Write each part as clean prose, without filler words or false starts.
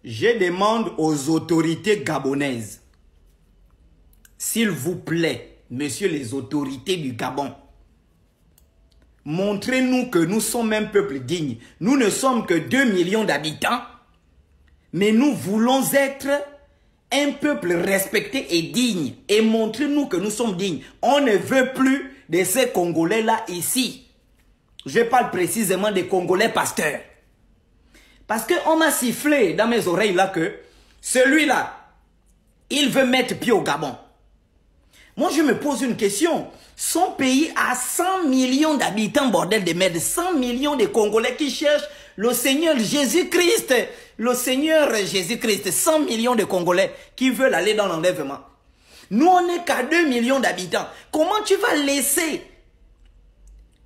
Je demande aux autorités gabonaises, s'il vous plaît, messieurs les autorités du Gabon, montrez-nous que nous sommes un peuple digne. Nous ne sommes que 2 millions d'habitants, mais nous voulons être un peuple respecté et digne. Et montrez-nous que nous sommes dignes. On ne veut plus de ces Congolais-là ici. Je parle précisément des Congolais pasteurs. Parce qu'on m'a sifflé dans mes oreilles là que celui-là, il veut mettre pied au Gabon. Moi, je me pose une question. Son pays a 100 millions d'habitants, bordel de merde. 100 millions de Congolais qui cherchent le Seigneur Jésus-Christ. Le Seigneur Jésus-Christ. 100 millions de Congolais qui veulent aller dans l'enlèvement. Nous, on n'est qu'à 2 millions d'habitants. Comment tu vas laisser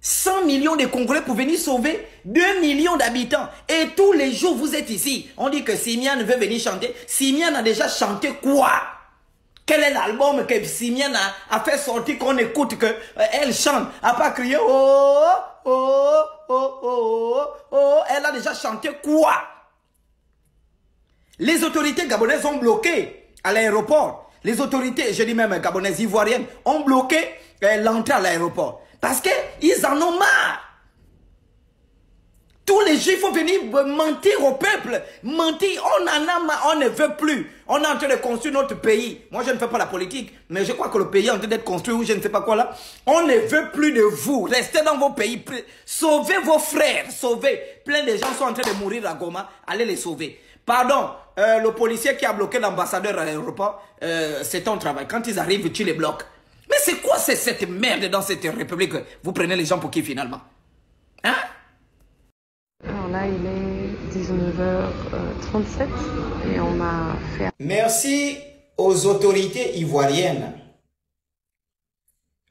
100 millions de Congolais pour venir sauver 2 millions d'habitants? Et tous les jours, vous êtes ici. On dit que Simian veut venir chanter. Simian a déjà chanté quoi? Quel est l'album que Simian a fait sortir qu'on écoute qu'elle chante? A pas crié oh, oh, oh, oh, oh. Elle a déjà chanté quoi? Les autorités gabonaises ont bloqué à l'aéroport. Les autorités, je dis même gabonaises, ivoiriennes, ont bloqué l'entrée à l'aéroport. Parce qu'ils en ont marre. Tous les jours, il faut venir mentir au peuple. Mentir, on en a marre, on ne veut plus. On est en train de construire notre pays. Moi, je ne fais pas la politique, mais je crois que le pays est en train d'être construit ou je ne sais pas quoi là. On ne veut plus de vous. Restez dans vos pays. Sauvez vos frères. Sauvez. Plein de gens sont en train de mourir à Goma. Allez les sauver. Pardon, le policier qui a bloqué l'ambassadeur à l'aéroport, c'est ton travail. Quand ils arrivent, tu les bloques. Mais c'est quoi cette merde dans cette république? Vous prenez les gens pour qui finalement? Hein? Alors là, il est 19h37 et on m'a fait... Merci aux autorités ivoiriennes.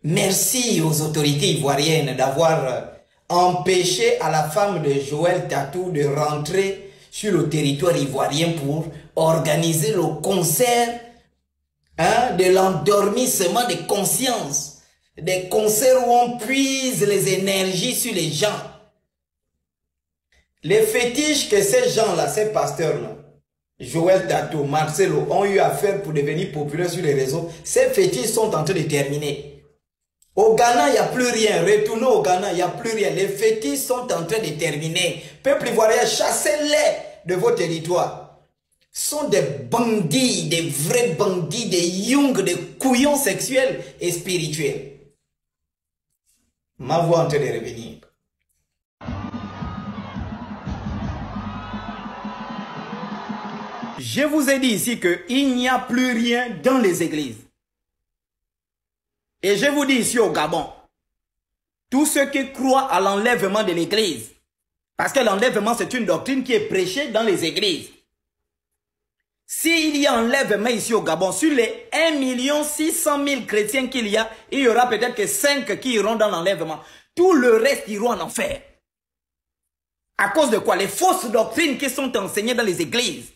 Merci aux autorités ivoiriennes d'avoir empêché à la femme de Joël Tatou de rentrer sur le territoire ivoirien pour organiser le concert de l'endormissement des consciences. Des concerts où on puise les énergies sur les gens. Les fétiches que ces gens-là, ces pasteurs-là, Joël Tatou, Marcelo, ont eu à faire pour devenir populaires sur les réseaux, ces fétiches sont en train de terminer. Au Ghana, il n'y a plus rien. Retournez au Ghana, il n'y a plus rien. Les fétiches sont en train de terminer. Peuple ivoirien, chassez-les de vos territoires. Ce sont des bandits, des vrais bandits, des young, des couillons sexuels et spirituels. Ma voix en train de revenir. Je vous ai dit ici qu'il n'y a plus rien dans les églises. Et je vous dis ici au Gabon, tous ceux qui croient à l'enlèvement de l'église, parce que l'enlèvement c'est une doctrine qui est prêchée dans les églises. S'il y a enlèvement ici au Gabon, sur les 1 600 000 chrétiens qu'il y a, il y aura peut-être que 5 qui iront dans l'enlèvement. Tout le reste iront en enfer. À cause de quoi? Les fausses doctrines qui sont enseignées dans les églises.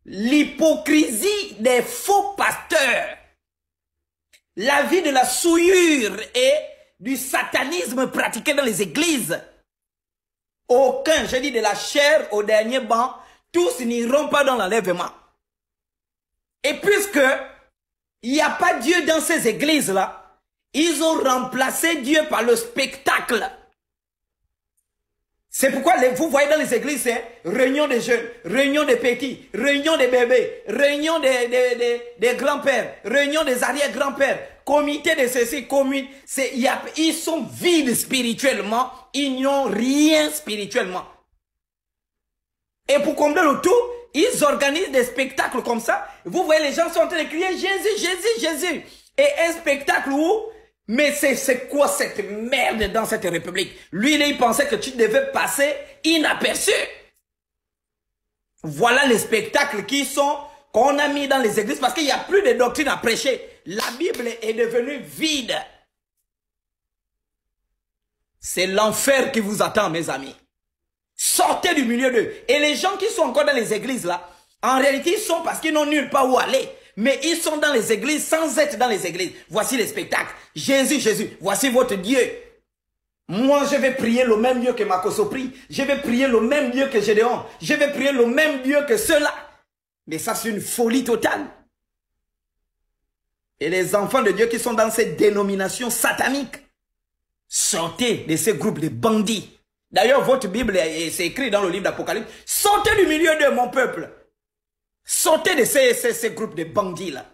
L'hypocrisie des faux pasteurs. La vie de la souillure et du satanisme pratiqué dans les églises. Aucun, je dis de la chair au dernier banc, tous n'iront pas dans l'enlèvement. Et puisque il n'y a pas Dieu dans ces églises-là, ils ont remplacé Dieu par le spectacle. C'est pourquoi vous voyez dans les églises, c'est réunion des jeunes, réunion des petits, réunion des bébés, réunion des grands-pères, réunion des arrière-grands-pères, comité de ceci, commune. Ils sont vides spirituellement, ils n'ont rien spirituellement. Et pour combler le tout, ils organisent des spectacles comme ça. Vous voyez, les gens sont en train de crier Jésus, Jésus, Jésus. Et un spectacle où... Mais c'est quoi cette merde dans cette république? Lui, il pensait que tu devais passer inaperçu. Voilà les spectacles qu'on a mis dans les églises parce qu'il n'y a plus de doctrine à prêcher. La Bible est devenue vide. C'est l'enfer qui vous attend, mes amis. Sortez du milieu d'eux. Et les gens qui sont encore dans les églises là, en réalité, ils sont parce qu'ils n'ont nulle part où aller. Mais ils sont dans les églises sans être dans les églises. Voici les spectacles. Jésus, Jésus, voici votre Dieu. Moi, je vais prier le même Dieu que Makoso prie. Je vais prier le même Dieu que Gédéon. Je vais prier le même Dieu que ceux-là. Mais ça, c'est une folie totale. Et les enfants de Dieu qui sont dans cette dénomination satanique, sortez de ces groupes de bandits. D'ailleurs, votre Bible, c'est écrit dans le livre d'Apocalypse. Sortez du milieu de mon peuple. Sortez de ces groupes de bandits-là.